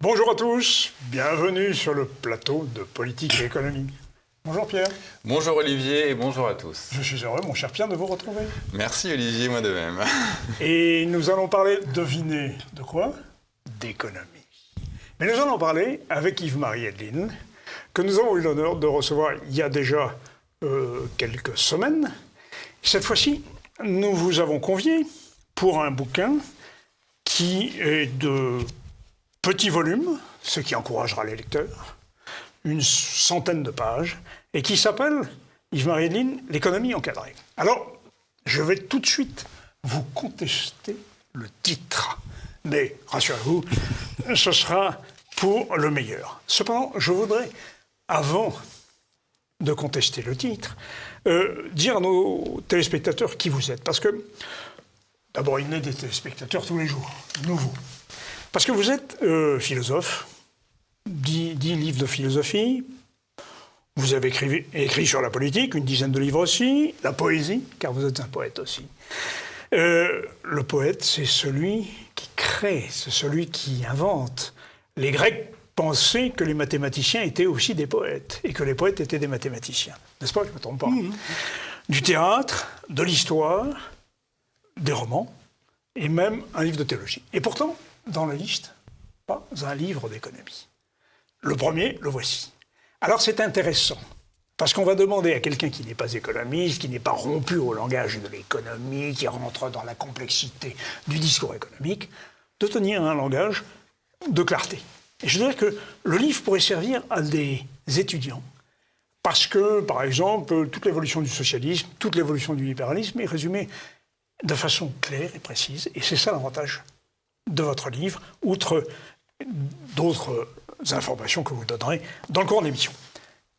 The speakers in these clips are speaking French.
Bonjour à tous, bienvenue sur le plateau de Politique et Économie. Bonjour Pierre. Bonjour Olivier et bonjour à tous. Je suis heureux, mon cher Pierre, de vous retrouver. Merci Olivier, moi de même. Et nous allons parler, devinez, de quoi? D'économie. Mais nous allons parler avec Yves-Marie Edline, que nous avons eu l'honneur de recevoir il y a déjà quelques semaines. Cette fois-ci, nous vous avons convié pour un bouquin qui est de petit volume, ce qui encouragera les lecteurs, une centaine de pages, et qui s'appelle, Yves-Marie Edline, l'économie encadrée. Alors, je vais tout de suite vous contester le titre. Mais, rassurez-vous, ce sera pour le meilleur. Cependant, je voudrais, avant de contester le titre, dire à nos téléspectateurs qui vous êtes. Parce que, d'abord, il y a des téléspectateurs tous les jours, nouveaux. Parce que vous êtes philosophe, 10 livres de philosophie, vous avez écrit sur la politique, une dizaine de livres aussi, la poésie, car vous êtes un poète aussi. Le poète, c'est celui qui crée, c'est celui qui invente. Les Grecs pensaient que les mathématiciens étaient aussi des poètes, et que les poètes étaient des mathématiciens. N'est-ce pas? Je ne me trompe pas. Du théâtre, de l'histoire, des romans, et même un livre de théologie. Et pourtant, dans la liste, pas un livre d'économie. Le premier, le voici. Alors c'est intéressant, parce qu'on va demander à quelqu'un qui n'est pas économiste, qui n'est pas rompu au langage de l'économie, qui rentre dans la complexité du discours économique, de tenir un langage de clarté. Et je dirais que le livre pourrait servir à des étudiants, parce que, par exemple, toute l'évolution du socialisme, toute l'évolution du libéralisme est résumée de façon claire et précise, et c'est ça l'avantage de votre livre, outre d'autres informations que vous donnerez dans le cours de l'émission.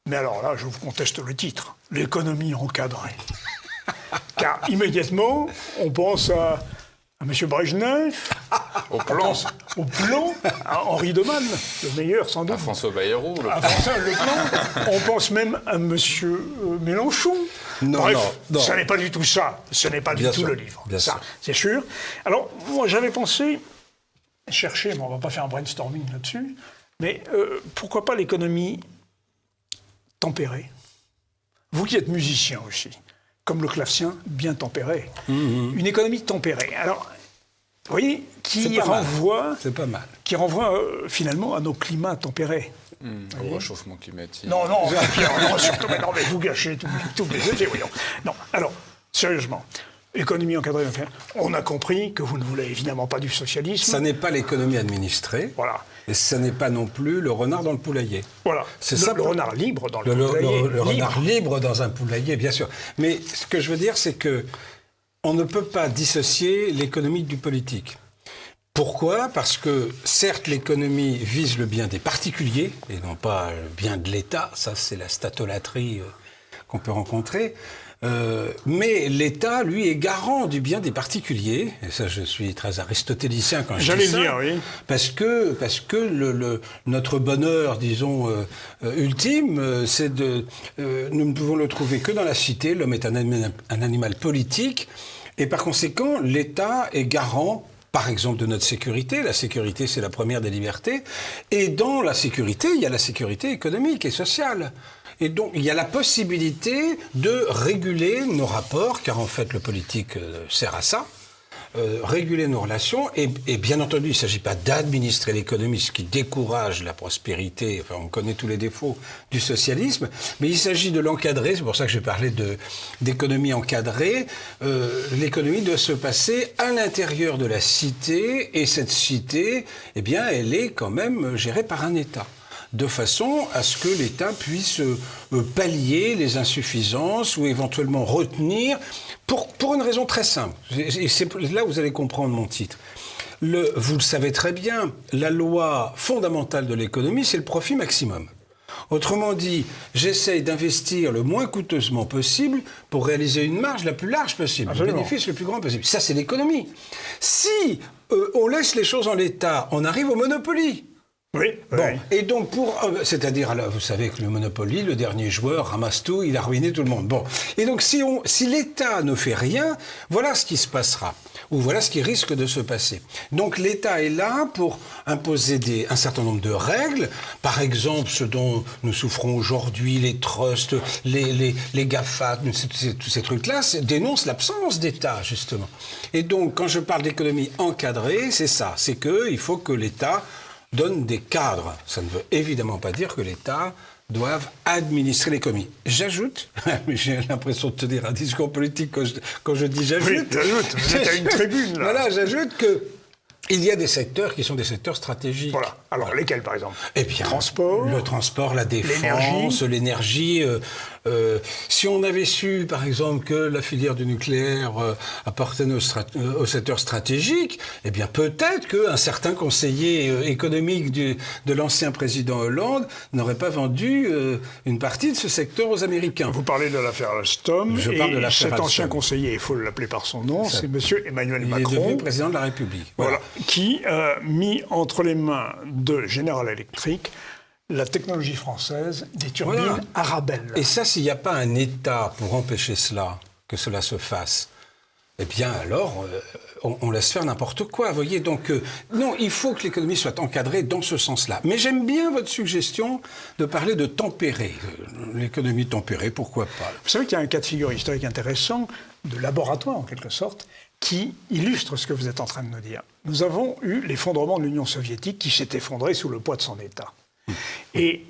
Mais alors là, je vous conteste le titre, l'économie encadrée. Car immédiatement, on pense à M. Brejnev, Au plan, à Henri Demann, le meilleur sans doute. à François Bayrou. À François Le Plan. On pense même à M. Mélenchon. Non, bref, non. ce n'est pas du tout ça. Ce n'est pas du tout le livre. Bien ça, sûr. c'est sûr. Alors, moi, j'avais pensé chercher, mais on ne va pas faire un brainstorming là-dessus, mais pourquoi pas l'économie tempérée? Vous qui êtes musicien aussi, comme le clavecin, bien tempéré. Une économie tempérée. Alors, vous voyez, qui renvoie, qui renvoie finalement à nos climats tempérés. Au réchauffement climatique. Non, Pierre, non, surtout, mais vous gâchez tous les effets, voyons. Non, alors, sérieusement, économie encadrée, on a compris que vous ne voulez évidemment pas du socialisme. Ça n'est pas l'économie administrée. Voilà. Et ça n'est pas non plus le renard dans le poulailler. Voilà. C'est le renard libre dans le poulailler. Le renard libre dans un poulailler, bien sûr. Mais ce que je veux dire, c'est que on ne peut pas dissocier l'économie du politique. Pourquoi? Parce que, certes, l'économie vise le bien des particuliers, et non pas le bien de l'État. Ça, c'est la statolatrie qu'on peut rencontrer. Mais l'État, lui, est garant du bien des particuliers. Et ça, je suis très aristotélicien quand je dis ça. J'allais dire, oui. Parce que notre bonheur, disons, ultime, c'est de... nous ne pouvons le trouver que dans la cité. L'homme est un animal politique. Et par conséquent, l'État est garant, par exemple, de notre sécurité. La sécurité, c'est la première des libertés. Et dans la sécurité, il y a la sécurité économique et sociale. Et donc, il y a la possibilité de réguler nos rapports, car en fait, le politique sert à ça, réguler nos relations. Et bien entendu, il ne s'agit pas d'administrer l'économie, ce qui décourage la prospérité. Enfin, on connaît tous les défauts du socialisme. Mais il s'agit de l'encadrer. C'est pour ça que je parlais d'économie encadrée. L'économie doit se passer à l'intérieur de la cité. Et cette cité, eh bien, elle est quand même gérée par un État, de façon à ce que l'État puisse pallier les insuffisances ou éventuellement retenir, pour une raison très simple. Et c'est là où vous allez comprendre mon titre. Vous le savez très bien, la loi fondamentale de l'économie, c'est le profit maximum. Autrement dit, j'essaye d'investir le moins coûteusement possible pour réaliser une marge la plus large possible, un bénéfice le plus grand possible. Ça, c'est l'économie. Si on laisse les choses en l'état, on arrive au Monopoly. Oui, Bon, oui. et donc c'est-à-dire, alors, vous savez que le Monopoly, le dernier joueur ramasse tout, il a ruiné tout le monde. Bon, et donc si l'État ne fait rien, voilà ce qui se passera, ou voilà ce qui risque de se passer. Donc l'État est là pour imposer un certain nombre de règles, par exemple ce dont nous souffrons aujourd'hui, les trusts, les GAFA, tous ces trucs-là, dénoncent l'absence d'État, justement. Et donc, quand je parle d'économie encadrée, c'est ça, c'est qu'il faut que l'État donne des cadres. Ça ne veut évidemment pas dire que l'État doive administrer l'économie. J'ajoute, j'ai l'impression de tenir un discours politique quand je dis j'ajoute. Oui, j'ajoute, vous êtes à une tribune, là. Voilà, j'ajoute que il y a des secteurs qui sont des secteurs stratégiques. Voilà. Alors, lesquels, par exemple? Eh bien, Transport, le transport, la défense, l'énergie. Si on avait su, par exemple, que la filière du nucléaire appartenait au secteur stratégique, eh bien, peut-être qu'un certain conseiller économique de l'ancien président Hollande n'aurait pas vendu une partie de ce secteur aux Américains. vous parlez de l'affaire Alstom. Je parle de l'affaire cet ancien Alstom. conseiller, il faut l'appeler par son nom, c'est M. Emmanuel Il est Macron. devenu président de la République. Voilà, qui a mis entre les mains de General Electric la technologie française des turbines Voilà. Arabelle. Et ça, s'il n'y a pas un État pour empêcher cela, que cela se fasse, eh bien alors, on laisse faire n'importe quoi, vous voyez. Donc, non, il faut que l'économie soit encadrée dans ce sens-là. Mais j'aime bien votre suggestion de parler de tempérer. L'économie tempérée, pourquoi pas? Vous savez qu'il y a un cas de figure historique intéressant, de laboratoire en quelque sorte, qui illustre ce que vous êtes en train de nous dire. Nous avons eu l'effondrement de l'Union soviétique qui s'est effondrée sous le poids de son État. Et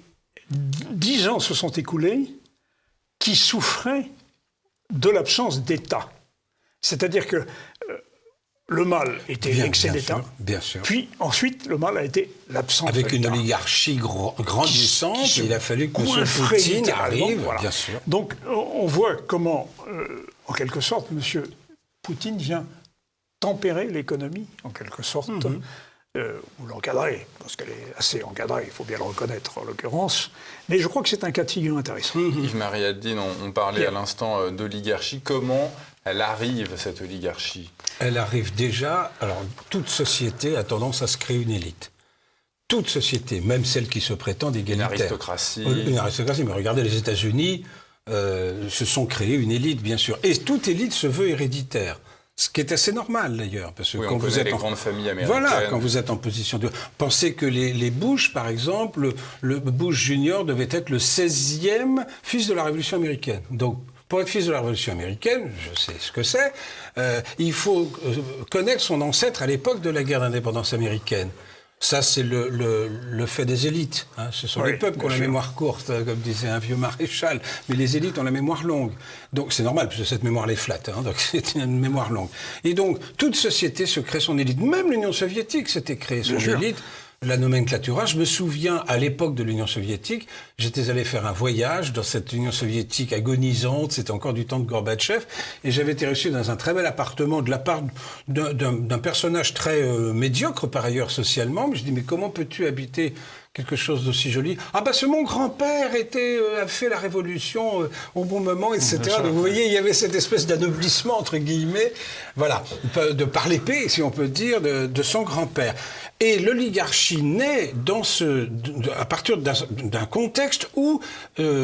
10 ans se sont écoulés qui souffraient de l'absence d'État. C'est-à-dire que le mal était l'excès d'État. Bien sûr. Puis ensuite, le mal a été l'absence d'État. Avec une oligarchie grandissante, qui il a fallu que M. coinfrait Poutine littéralement, arrive, voilà. bien sûr. Donc on voit comment, en quelque sorte, M. Poutine vient tempérer l'économie, en quelque sorte, ou l'encadrer, parce qu'elle est assez encadrée, il faut bien le reconnaître en l'occurrence. Mais je crois que c'est un cas de figure intéressant. Yves-Marie Adeline, on parlait Bien. à l'instant d'oligarchie. Comment elle arrive, cette oligarchie? Elle arrive déjà. Alors, toute société a tendance à se créer une élite. Toute société, même celle qui se prétend égalitaire. Une aristocratie. Une aristocratie, mais regardez, les États-Unis se sont créés une élite, bien sûr. Et toute élite se veut héréditaire. Ce qui est assez normal, d'ailleurs. Parce que Oui, quand on vous connaît êtes les grandes familles américaines. Voilà, quand vous êtes en position de... Pensez que les Bush, par exemple, le Bush Junior devait être le 16e fils de la Révolution américaine. Donc, pour être fils de la Révolution américaine, je sais ce que c'est, il faut connaître son ancêtre à l'époque de la guerre d'indépendance américaine. Ça, c'est le fait des élites. Hein. Ce sont Oui, les peuples qui ont la bien sûr. mémoire courte, comme disait un vieux maréchal, mais les élites ont la mémoire longue. Donc c'est normal, puisque cette mémoire les flatte, hein, donc c'est une mémoire longue. Et donc, toute société se crée son élite. Même l'Union soviétique s'était créée son Bien sûr. élite. La nomenclatura, je me souviens, à l'époque de l'Union soviétique, j'étais allé faire un voyage dans cette Union soviétique agonisante, c'était encore du temps de Gorbatchev, et j'avais été reçu dans un très bel appartement de la part d'un personnage très médiocre par ailleurs socialement, mais je dis, mais comment peux-tu habiter quelque chose d'aussi joli? Ah bah ce mon grand-père a fait la révolution au bon moment, etc. Donc vous voyez, il y avait cette espèce d'anoblissement, entre guillemets, voilà, de par l'épée, si on peut dire, de son grand-père. Et l'oligarchie naît à partir d'un contexte où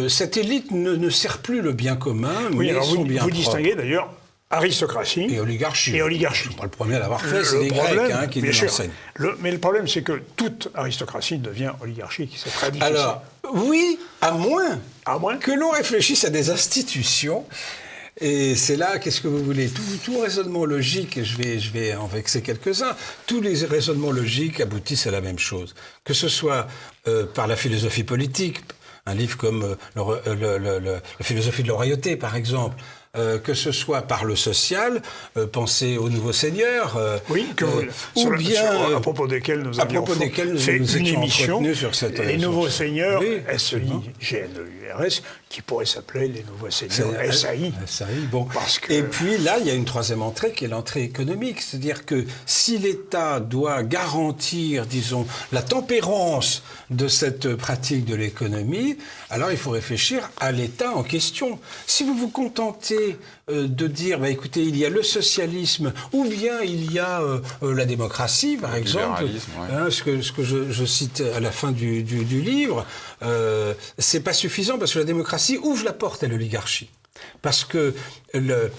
cette élite ne sert plus le bien commun, Oui, mais alors son bien vous propre. distinguez d'ailleurs aristocratie Et oligarchie. et oligarchie. Pas le premier à l'avoir fait, c'est les problème, Grecs qui bien nous sûr, l'enseignent. mais le problème, c'est que toute aristocratie devient oligarchique. C'est très difficile. Alors, oui, à moins que l'on réfléchisse à des institutions. Et c'est là, qu'est-ce que vous voulez, tout raisonnement logique, et je vais en vexer quelques-uns, tous les raisonnements logiques aboutissent à la même chose. Que ce soit par la philosophie politique, un livre comme la philosophie de la royauté, par exemple, que ce soit par le social, pensez aux nouveaux seigneurs, Oui, ou bien à propos desquels nous avions fait nous une étions émission, entretenus sur cette les nouveaux seigneurs, Oui, SEI-GNEURS, qui pourrait s'appeler les nouveaux seniors SAI. SAI, bon. Parce que... Et puis là, il y a une troisième entrée qui est l'entrée économique. C'est-à-dire que si l'État doit garantir, disons, la tempérance de cette pratique de l'économie, alors il faut réfléchir à l'État en question. Si vous vous contentez de dire, bah, écoutez, il y a le socialisme ou bien il y a la démocratie, par exemple, hein, ce que je cite à la fin du livre, c'est pas suffisant parce que la démocratie ouvre la porte à l'oligarchie. Parce que le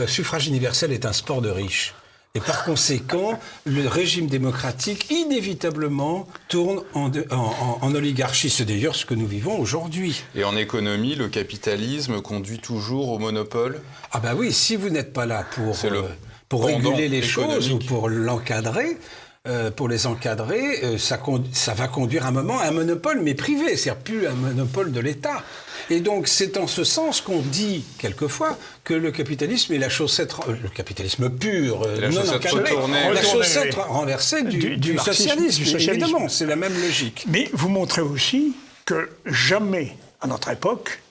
suffrage universel est un sport de riches. Et par conséquent, le régime démocratique, inévitablement, tourne en oligarchie. C'est d'ailleurs ce que nous vivons aujourd'hui. Et en économie, le capitalisme conduit toujours au monopole ? Ah ben oui, si vous n'êtes pas là pour réguler les choses ou pour l'encadrer, pour les encadrer, ça va conduire un moment à un monopole, mais privé, c'est-à-dire plus un monopole de l'État. Et donc, c'est en ce sens qu'on dit, quelquefois, que le capitalisme est la chaussette... Le capitalisme pur, non encadré, la chaussette renversée du socialisme, évidemment, c'est la même logique. Mais vous montrez aussi que jamais, à notre époque,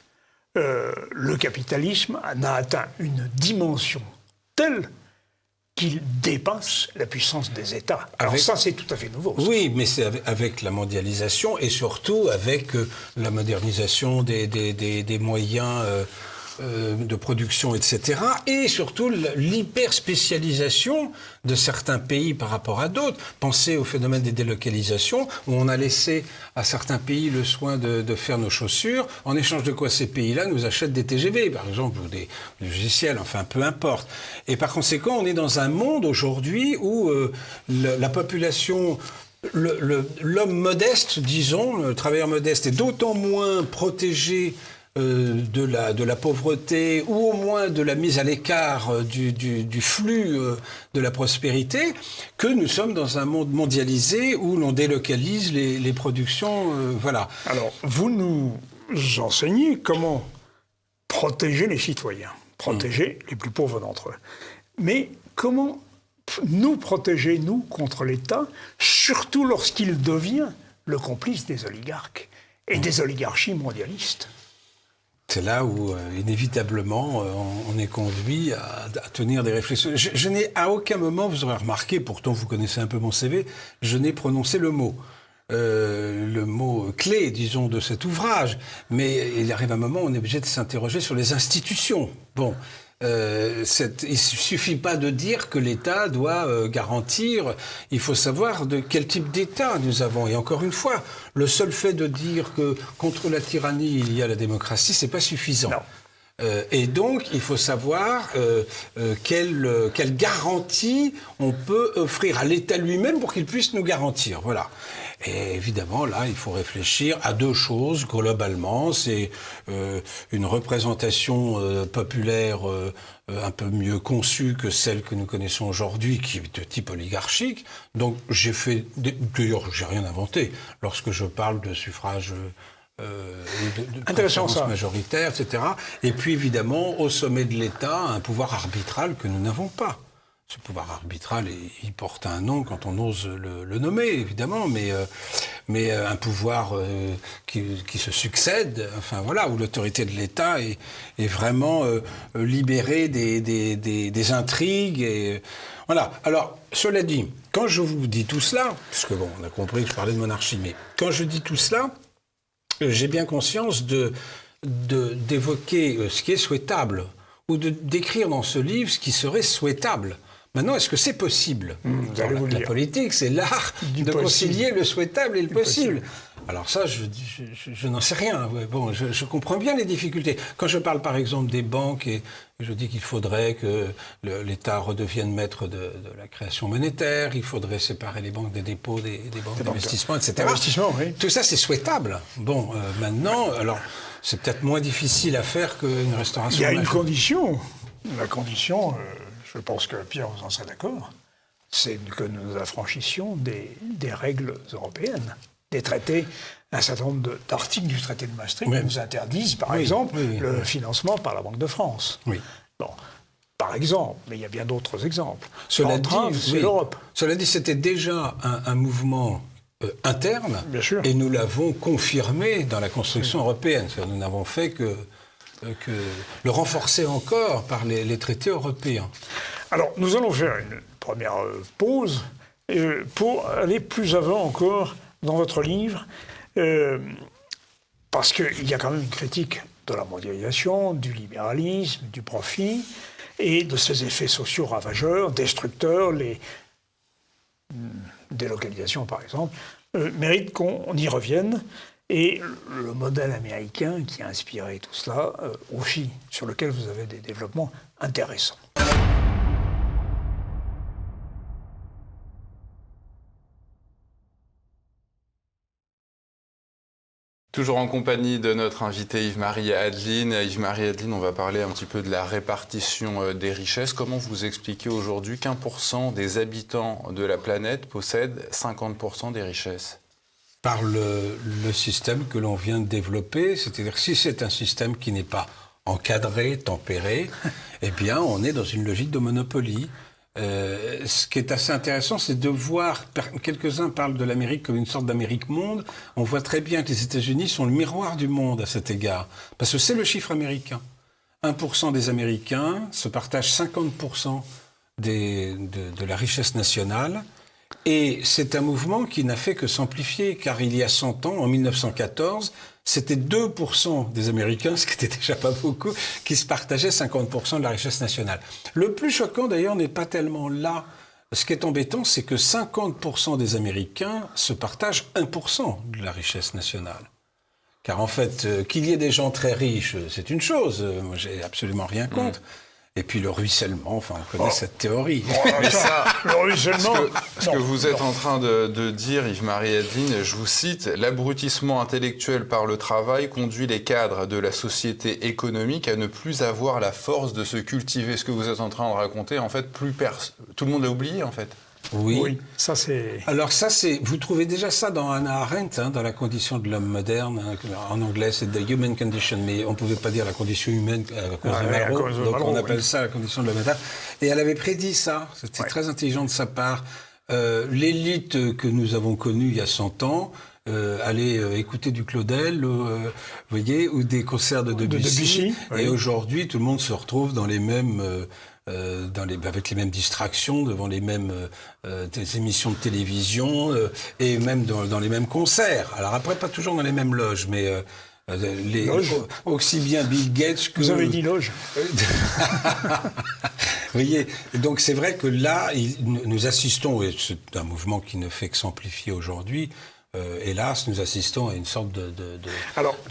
le capitalisme n'a atteint une dimension telle qu'il dépasse la puissance des États. Alors ça, c'est tout à fait nouveau. Ça. Oui, mais c'est avec la mondialisation et surtout avec la modernisation des moyens de production, etc. Et surtout l'hyper-spécialisation de certains pays par rapport à d'autres. Pensez au phénomène des délocalisations, où on a laissé à certains pays le soin de faire nos chaussures, en échange de quoi ces pays-là nous achètent des TGV, par exemple, ou des logiciels, enfin, peu importe. Et par conséquent, on est dans un monde aujourd'hui où la population... L'homme modeste, disons, le travailleur modeste, est d'autant moins protégé de la pauvreté ou au moins de la mise à l'écart du flux de la prospérité, que nous sommes dans un monde mondialisé où l'on délocalise les productions. Voilà. Alors, vous nous enseignez comment protéger les citoyens, protéger les plus pauvres d'entre eux. Mais comment nous protéger, nous, contre l'État, surtout lorsqu'il devient le complice des oligarques et des oligarchies mondialistes? C'est là où, inévitablement, on est conduit à tenir des réflexions. Je n'ai à aucun moment, vous aurez remarqué, pourtant vous connaissez un peu mon CV, je n'ai prononcé le mot clé, disons, de cet ouvrage. Mais il arrive un moment où on est obligé de s'interroger sur les institutions. Bon. Il ne suffit pas de dire que l'État doit garantir, il faut savoir de quel type d'État nous avons. Et encore une fois, le seul fait de dire que contre la tyrannie il y a la démocratie, c'est pas suffisant. Et donc, il faut savoir quelle garantie on peut offrir à l'État lui-même pour qu'il puisse nous garantir. Voilà. Et évidemment, là, il faut réfléchir à deux choses, globalement. C'est une représentation populaire un peu mieux conçue que celle que nous connaissons aujourd'hui, qui est de type oligarchique. Donc, d'ailleurs, j'ai rien inventé lorsque je parle de suffrage... de préférence majoritaire, etc. Et puis, évidemment, au sommet de l'État, un pouvoir arbitral que nous n'avons pas. Ce pouvoir arbitral, il porte un nom quand on ose le nommer, évidemment, mais un pouvoir qui se succède, enfin voilà, où l'autorité de l'État est vraiment libérée des intrigues. Et, voilà. Alors, cela dit, quand je vous dis tout cela, parce que bon, on a compris que je parlais de monarchie, mais quand je dis tout cela, j'ai bien conscience d'évoquer ce qui est souhaitable, ou de décrire dans ce livre ce qui serait souhaitable. Maintenant, est-ce que c'est possible ? La politique, c'est l'art de concilier le souhaitable et le possible. Alors ça, je n'en sais rien. Ouais, bon, je comprends bien les difficultés. Quand je parle, par exemple, des banques, et je dis qu'il faudrait que l'État redevienne maître de la création monétaire, il faudrait séparer les banques des dépôts, des banques d'investissement, etc. Oui. Tout ça, c'est souhaitable. Bon, maintenant, alors, c'est peut-être moins difficile à faire qu'une restauration. Il y a une condition. La condition... je pense que Pierre, vous en serez d'accord, c'est que nous affranchissions des règles européennes, des traités, un certain nombre d'articles du traité de Maastricht qui nous interdisent, par exemple, le financement par la Banque de France. Oui. Bon, par exemple, mais il y a bien d'autres exemples. Cela dit, c'est l'Europe. Cela dit, c'était déjà un mouvement interne, Bien sûr. et nous l'avons confirmé dans la construction européenne. Nous n'avons fait que le renforcer encore par les traités européens. Alors, nous allons faire une première pause pour aller plus avant encore dans votre livre, parce qu'il y a quand même une critique de la mondialisation, du libéralisme, du profit, et de ses effets sociaux ravageurs, destructeurs, les délocalisations par exemple, mérite qu'on y revienne. Et le modèle américain qui a inspiré tout cela aussi, sur lequel vous avez des développements intéressants. Toujours en compagnie de notre invité Yves-Marie Adeline. Yves-Marie Adeline, on va parler un petit peu de la répartition des richesses. Comment vous expliquez aujourd'hui qu'1% des habitants de la planète possèdent 50% des richesses ? Par le système que l'on vient de développer, c'est-à-dire si c'est un système qui n'est pas encadré, tempéré, eh bien on est dans une logique de monopolie. Ce qui est assez intéressant, c'est de voir, quelques-uns parlent de l'Amérique comme une sorte d'Amérique-monde, on voit très bien que les États-Unis sont le miroir du monde à cet égard, parce que c'est le chiffre américain. 1% des Américains se partagent 50% de la richesse nationale, et c'est un mouvement qui n'a fait que s'amplifier, car il y a 100 ans, en 1914, c'était 2% des Américains, ce qui était déjà pas beaucoup, qui se partageaient 50% de la richesse nationale. Le plus choquant d'ailleurs n'est pas tellement là. Ce qui est embêtant, c'est que 50% des Américains se partagent 1% de la richesse nationale. Car en fait, qu'il y ait des gens très riches, c'est une chose. Moi, j'ai absolument rien contre. Et puis le ruissellement, enfin, on connaît cette théorie. Mais ça, le ruissellement... Ce que vous êtes en train de dire, Yves-Marie Adeline, je vous cite, « L'abrutissement intellectuel par le travail conduit les cadres de la société économique à ne plus avoir la force de se cultiver. » Ce que vous êtes en train de raconter, en fait, tout le monde l'a oublié, en fait. Oui, ça c'est... Alors ça, vous trouvez déjà ça dans Hannah Arendt, hein, dans La condition de l'homme moderne, hein, en anglais c'est The Human Condition, mais on ne pouvait pas dire la condition humaine à cause de Malraux, donc on appelle ça la condition de l'homme moderne. Et elle avait prédit ça, c'était très intelligent de sa part. L'élite que nous avons connue il y a 100 ans, aller écouter du Claudel, voyez, ou des concerts de Debussy. Et aujourd'hui, tout le monde se retrouve dans les mêmes... avec les mêmes distractions, devant les mêmes des émissions de télévision et même dans les mêmes concerts. Alors après, pas toujours dans les mêmes loges, mais aussi bien Bill Gates que... Vous avez dit loge. Vous voyez, donc c'est vrai que là, nous assistons, et c'est un mouvement qui ne fait que s'amplifier aujourd'hui, hélas, nous assistons à une sorte de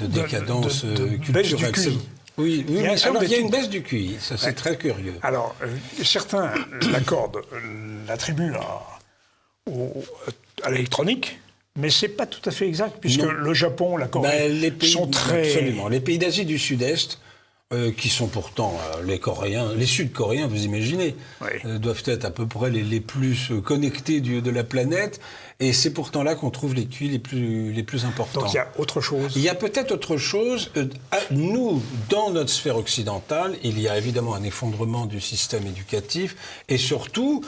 décadence culturelle. Oui, mais alors il y a une baisse du QI, ça c'est très curieux. Alors, certains l'attribuent à l'électronique, mais c'est pas tout à fait exact, puisque le Japon, la Corée sont très... Absolument. Les pays d'Asie du Sud-Est, qui sont pourtant les Sud-Coréens, vous imaginez, doivent être à peu près les plus connectés de la planète, et c'est pourtant là qu'on trouve les QI les plus importants. Donc il y a autre chose. Il y a peut-être autre chose. Nous, dans notre sphère occidentale, il y a évidemment un effondrement du système éducatif, et surtout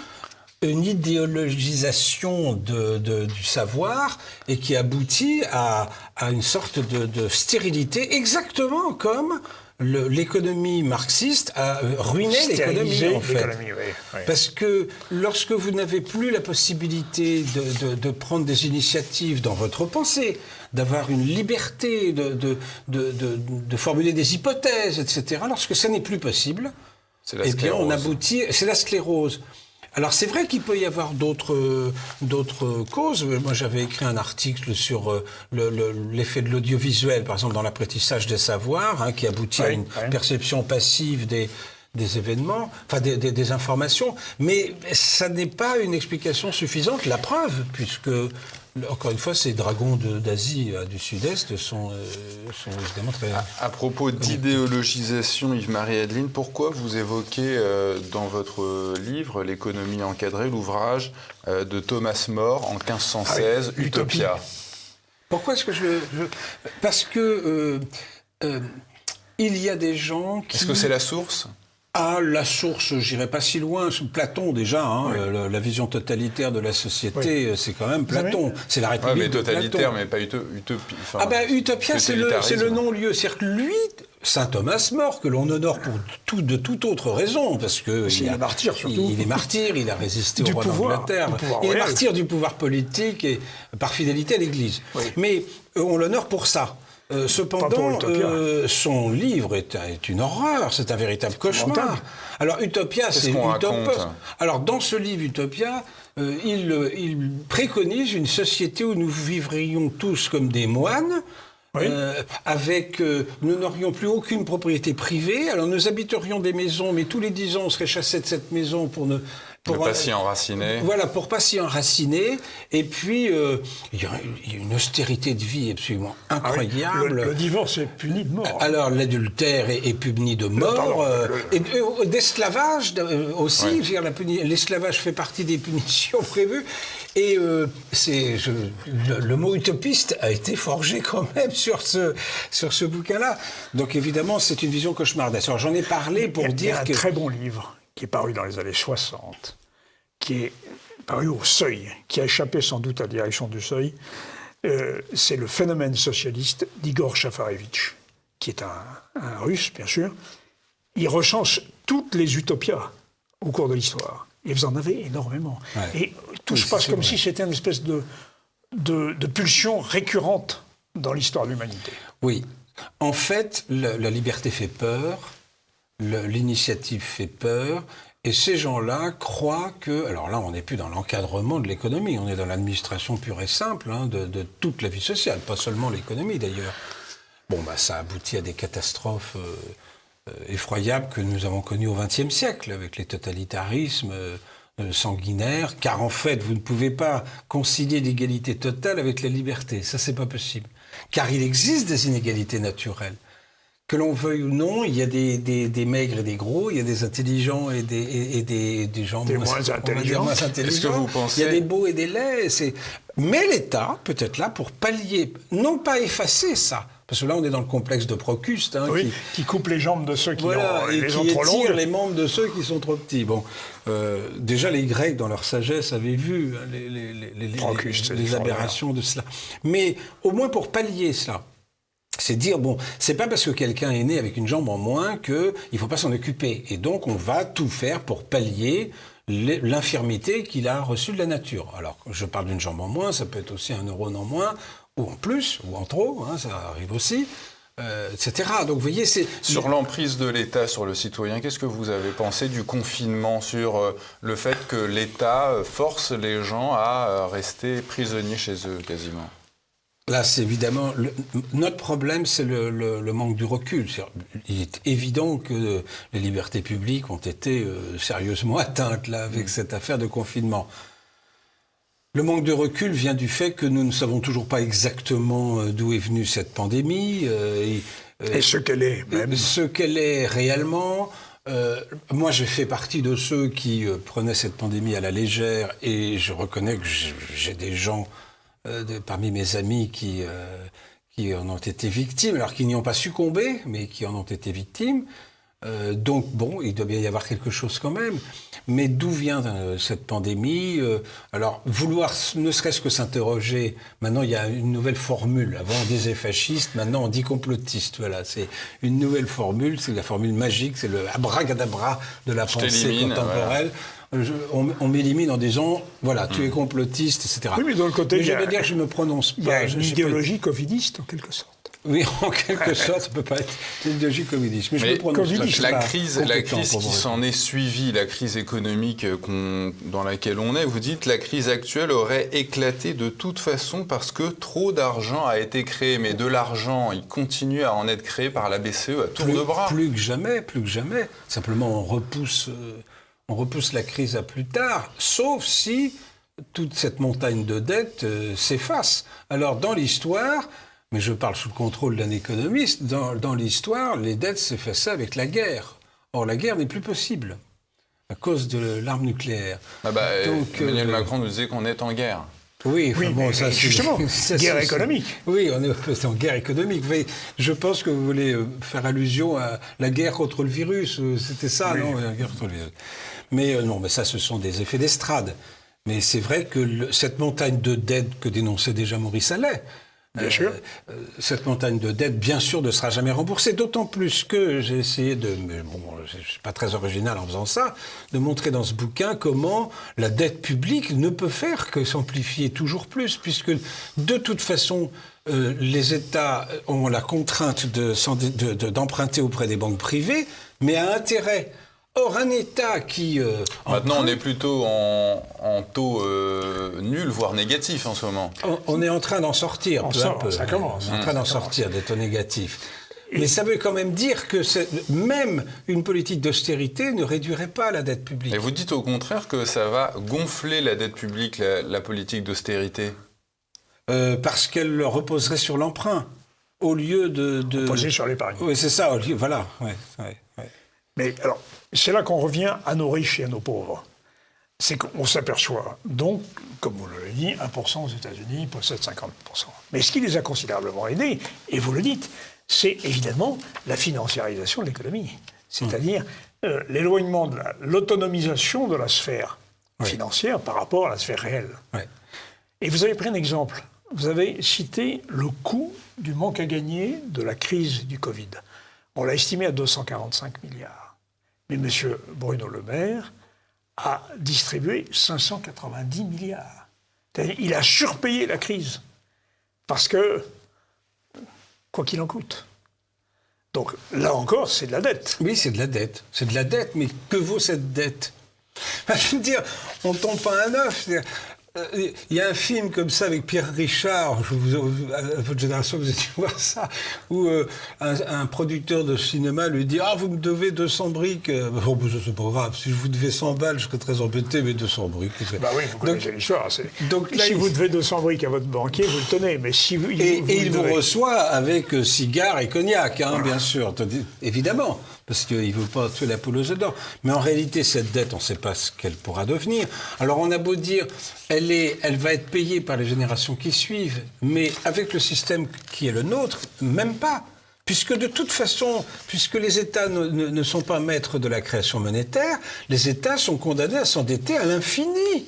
une idéologisation du savoir, et qui aboutit à une sorte de stérilité, exactement comme l'économie marxiste a ruiné l'économie, en fait. Oui. Parce que lorsque vous n'avez plus la possibilité de prendre des initiatives dans votre pensée, d'avoir une liberté de formuler des hypothèses, etc., lorsque ça n'est plus possible, eh bien on aboutit... C'est la sclérose. Alors c'est vrai qu'il peut y avoir d'autres causes. Moi j'avais écrit un article sur l'effet de l'audiovisuel, par exemple dans l'apprentissage des savoirs, hein, qui aboutit à une perception passive des événements, enfin des informations. Mais ça n'est pas une explication suffisante. La preuve, puisque encore une fois, ces dragons d'Asie du Sud-Est sont évidemment très... À propos d'idéologisation, Yves-Marie Adeline, pourquoi vous évoquez dans votre livre, L'économie encadrée, l'ouvrage de Thomas More en 1516, Utopia ? Pourquoi est-ce que parce que il y a des gens qui... Est-ce que c'est la source ? À la source, j'irai pas si loin, Platon déjà, la vision totalitaire de la société, c'est quand même Platon. C'est la République mais totalitaire, de Platon. mais pas utopie. Utopia, c'est le non-lieu. C'est-à-dire que lui, saint Thomas mort, que l'on honore de toute autre raison, parce que il est martyr surtout. Il est martyr, il a résisté au roi d'Angleterre. Il est martyr du pouvoir politique et par fidélité à l'Église. Oui. Mais on l'honore pour ça. Cependant, son livre est une horreur, c'est un véritable cauchemar. Alors, Utopia, c'est Utopos. Alors, dans ce livre, Utopia, il préconise une société où nous vivrions tous comme des moines, nous n'aurions plus aucune propriété privée. Alors, nous habiterions des maisons, mais tous les 10 ans, on serait chassé de cette maison pour pas s'y enraciner. Voilà, pour pas s'y enraciner. Et puis, il y a une austérité de vie absolument incroyable. Le divorce est puni de mort. Alors, l'adultère est puni de mort. Et d'esclavage aussi. Oui. L'esclavage fait partie des punitions prévues. Et le mot utopiste a été forgé quand même sur ce bouquin-là. Donc, évidemment, c'est une vision cauchemardesque. Alors, j'en ai parlé pour dire que... Il y a un très bon livre qui est paru dans les années 60, qui est paru au Seuil, qui a échappé sans doute à la direction du Seuil. C'est le phénomène socialiste d'Igor Shafarevitch, qui est un Russe, bien sûr. Il recense toutes les utopias au cours de l'histoire. Et vous en avez énormément. Ouais. Et tout se passe comme si c'était une espèce de pulsion récurrente dans l'histoire de l'humanité. Oui. En fait, la liberté fait peur. L'initiative fait peur, et ces gens-là croient que... Alors là, on n'est plus dans l'encadrement de l'économie, on est dans l'administration pure et simple de toute la vie sociale, pas seulement l'économie d'ailleurs. Bon, ça aboutit à des catastrophes effroyables que nous avons connues au XXe siècle, avec les totalitarismes sanguinaires, car en fait, vous ne pouvez pas concilier l'égalité totale avec la liberté, ça c'est pas possible. Car il existe des inégalités naturelles. Que l'on veuille ou non, il y a des maigres et des gros, il y a des intelligents et des gens moins intelligents. Est-ce que vous pensez... Il y a des beaux et des laids. Mais l'État peut être là pour pallier, non pas effacer ça, parce que là on est dans le complexe de Procuste. Qui coupe les jambes de ceux qui ont les ont trop longues. Et qui étire les membres de ceux qui sont trop petits. Bon, déjà les Grecs, dans leur sagesse, avaient vu les aberrations de cela. Mais au moins pour pallier cela, c'est dire, c'est pas parce que quelqu'un est né avec une jambe en moins qu'il ne faut pas s'en occuper. Et donc, on va tout faire pour pallier l'infirmité qu'il a reçue de la nature. Alors, je parle d'une jambe en moins, ça peut être aussi un neurone en moins, ou en plus, ou en trop, ça arrive aussi, etc. Donc, vous voyez, c'est... Sur l'emprise de l'État sur le citoyen, qu'est-ce que vous avez pensé du confinement, sur le fait que l'État force les gens à rester prisonniers chez eux, quasiment ? Là, c'est évidemment... notre problème, c'est le manque du recul. Il est évident que les libertés publiques ont été sérieusement atteintes, là, avec cette affaire de confinement. Le manque de recul vient du fait que nous ne savons toujours pas exactement d'où est venue cette pandémie. Et ce qu'elle est, même. Ce qu'elle est réellement. Moi, j'ai fait partie de ceux qui prenaient cette pandémie à la légère, et je reconnais que j'ai des gens... parmi mes amis qui en ont été victimes, alors qu'ils n'y ont pas succombé, mais qui en ont été victimes. Donc, il doit bien y avoir quelque chose quand même. Mais d'où vient cette pandémie ? Alors, vouloir ne serait-ce que s'interroger, maintenant il y a une nouvelle formule. Avant on disait fasciste, maintenant on dit complotiste. Voilà, c'est une nouvelle formule, c'est la formule magique, c'est le abracadabra de la pensée contemporaine. Voilà. On m'élimine en disant, voilà, tu es complotiste, etc. Oui, mais dans le côté, je veux dire, je ne me prononce pas. Il y a une idéologie covidiste, en quelque sorte. Oui, en quelque sorte, ça ne peut pas être une idéologie covidiste. Mais je me prononce pas. La crise qui s'en est suivie, la crise économique dans laquelle on est, vous dites, la crise actuelle aurait éclaté de toute façon parce que trop d'argent a été créé. Mais de l'argent, il continue à en être créé par la BCE à tour de bras. Plus que jamais. Simplement, on repousse la crise à plus tard, sauf si toute cette montagne de dettes s'efface. Alors, dans l'histoire, mais je parle sous le contrôle d'un économiste, dans l'histoire, les dettes s'effaçaient avec la guerre. Or, la guerre n'est plus possible à cause de l'arme nucléaire. Donc, Emmanuel Macron nous disait qu'on est en guerre. Oui, Oui, bon, mais ça, c'est- justement, ça, guerre c'est- économique. Oui, on est en guerre économique. Mais je pense que vous voulez faire allusion à la guerre contre le virus. C'était ça, Oui. non, la guerre contre le virus. Mais non, mais ça, ce sont des effets d'estrade. Mais c'est vrai que cette montagne de dette que dénonçait déjà Maurice Allais, Bien sûr. cette montagne de dette, bien sûr, ne sera jamais remboursée. D'autant plus que j'ai essayé de, mais bon, je ne suis pas très original en faisant ça, de montrer dans ce bouquin comment la dette publique ne peut faire que s'amplifier toujours plus, puisque de toute façon, les États ont la contrainte d'emprunter auprès des banques privées, mais à intérêt. Or, un État qui... Maintenant, on est plutôt en taux nul, voire négatif en ce moment. On est en train d'en sortir peu à peu. Ça commence. On est en train d'en sortir des taux négatifs. Mais ça veut quand même dire que même une politique d'austérité ne réduirait pas la dette publique. Et vous dites au contraire que ça va gonfler la dette publique, la politique d'austérité. Parce qu'elle reposerait sur l'emprunt, au lieu de... Posé sur l'épargne. Oui, c'est ça, au lieu... Voilà. Ouais. Mais alors, c'est là qu'on revient à nos riches et à nos pauvres. C'est qu'on s'aperçoit, donc, comme vous l'avez dit, 1% aux États-Unis possède 50%. Mais ce qui les a considérablement aidés, et vous le dites, c'est évidemment la financiarisation de l'économie. C'est-à-dire l'éloignement de l'autonomisation de la sphère financière par rapport à la sphère réelle. Ouais. Et vous avez pris un exemple. Vous avez cité le coût du manque à gagner de la crise du Covid. On l'a estimé à 245 milliards. Mais M. Bruno Le Maire a distribué 590 milliards. C'est-à-dire, il a surpayé la crise. Parce que, quoi qu'il en coûte. Donc, là encore, c'est de la dette. Oui, c'est de la dette. C'est de la dette, mais que vaut cette dette? Je veux dire, on ne tombe pas à un œuf. Il y a un film comme ça avec Pierre Richard, à votre génération vous avez dû voir ça, où un producteur de cinéma lui dit « Ah, vous me devez 200 briques. » Bon, ça c'est pas grave, si je vous devais 100 balles, je serais très embêté, mais 200 briques... Bah oui, vous connaissez l'histoire. Donc là, si vous devez 200 briques à votre banquier, vous le tenez, mais si vous... Et il vous reçoit avec cigares et cognac, hein, bien sûr, évidemment, parce qu'il ne veut pas tuer la poule aux œufs d'or. Mais en réalité, cette dette, on ne sait pas ce qu'elle pourra devenir. Alors on a beau dire, elle va être payée par les générations qui suivent, mais avec le système qui est le nôtre, même pas. Puisque de toute façon, puisque les États ne sont pas maîtres de la création monétaire, les États sont condamnés à s'endetter à l'infini.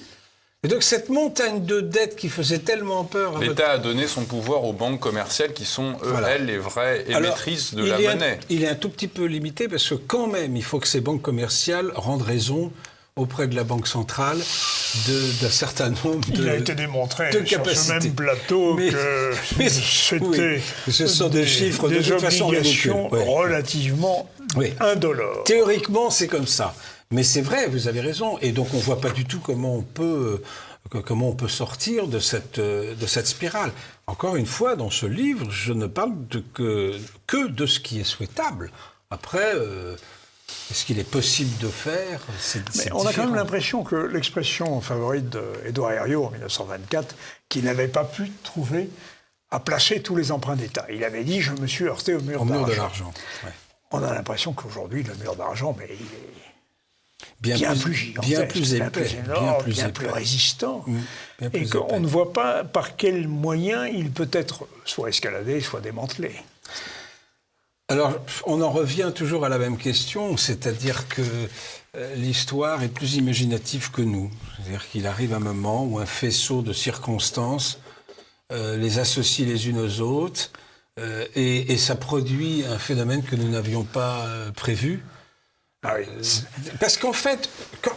Et donc cette montagne de dettes qui faisait tellement peur... L'État a donné son pouvoir aux banques commerciales qui sont, elles, les vraies émettrices de la monnaie. Il est un tout petit peu limité parce que quand même, il faut que ces banques commerciales rendent raison auprès de la Banque centrale d'un certain nombre de Il a été démontré de sur ce même plateau que c'était ce sont des chiffres de toute façon obligations relativement indolores. Théoriquement, c'est comme ça. Mais c'est vrai, vous avez raison. Et donc, on ne voit pas du tout comment on peut sortir de cette spirale. Encore une fois, dans ce livre, je ne parle que de ce qui est souhaitable. Après, est-ce qu'il est possible de faire? Mais on a quand même l'impression que l'expression favorite d'Édouard Herriot en 1924, qu'il n'avait pas pu trouver à placer tous les emprunts d'État. Il avait dit « je me suis heurté au mur de l'argent ». On a l'impression qu'aujourd'hui, le mur d'argent, mais il est... Bien plus gigantesque, bien plus épais, énorme, bien plus résistant. Et qu'on ne voit pas par quels moyens il peut être soit escaladé, soit démantelé. Alors, on en revient toujours à la même question, c'est-à-dire que l'histoire est plus imaginative que nous. C'est-à-dire qu'il arrive un moment où un faisceau de circonstances les associe les unes aux autres et ça produit un phénomène que nous n'avions pas prévu. Ah oui. Parce qu'en fait,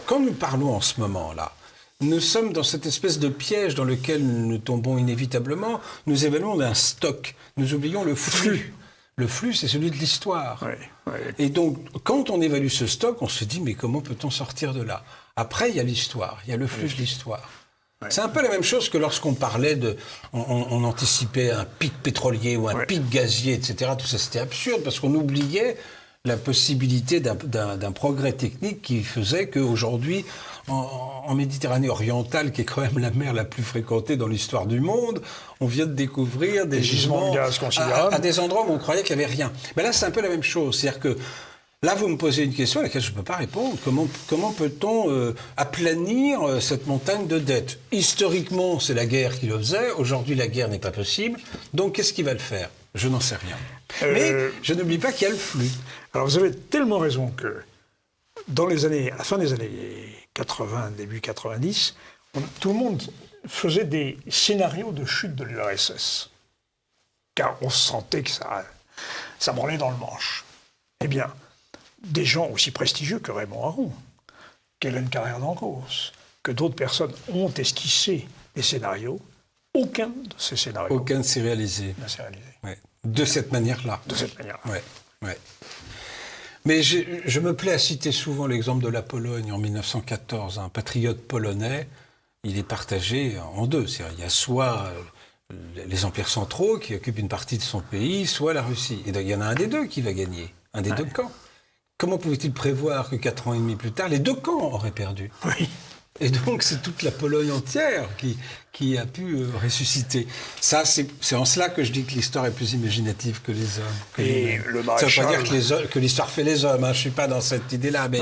quand nous parlons en ce moment-là, nous sommes dans cette espèce de piège dans lequel nous tombons inévitablement. Nous évaluons d'un stock. Nous oublions le flux. Le flux, c'est celui de l'histoire. Oui. Et donc, quand on évalue ce stock, on se dit, mais comment peut-on sortir de là? Après, il y a l'histoire, il y a le flux de l'histoire. C'est un peu la même chose que lorsqu'on parlait on anticipait un pic pétrolier ou un pic gazier, etc. Tout ça, c'était absurde, parce qu'on oubliait la possibilité d'un progrès technique qui faisait qu'aujourd'hui, en Méditerranée orientale, qui est quand même la mer la plus fréquentée dans l'histoire du monde, on vient de découvrir des gisements de gaz considérables à des endroits où on croyait qu'il n'y avait rien. Mais là, c'est un peu la même chose. C'est-à-dire que Là, vous me posez une question à laquelle je ne peux pas répondre. Comment peut-on aplanir cette montagne de dettes? Historiquement, c'est la guerre qui le faisait. Aujourd'hui, la guerre n'est pas possible. Donc, qu'est-ce qui va le faire? Je n'en sais rien. Mais je n'oublie pas qu'il y a le flux. Alors, vous avez tellement raison que à la fin des années 80, début 90, tout le monde faisait des scénarios de chute de l'URSS. Car on sentait que ça branlait dans le manche. Eh bien, des gens aussi prestigieux que Raymond Aron, qu'Hélène Carrère d'Ancos, que d'autres personnes ont esquissé des scénarios. Aucun de ces scénarios Aucun ne s'est réalisé. Ouais. De cette manière-là. De cette manière-là. Ouais. Mais je me plais à citer souvent l'exemple de la Pologne en 1914. Un patriote polonais, il est partagé en deux. C'est-à-dire, il y a soit les empires centraux qui occupent une partie de son pays, soit la Russie. Et donc, il y en a un des deux qui va gagner, un des deux camps. Comment pouvait-il prévoir que 4 ans et demi plus tard, les deux camps auraient perdu? Oui. Et donc, c'est toute la Pologne entière qui a pu ressusciter. Ça, c'est en cela que je dis que l'histoire est plus imaginative que les hommes. Le maréchal... Ça ne veut pas dire que l'histoire fait les hommes. Hein. Je ne suis pas dans cette idée-là. Mais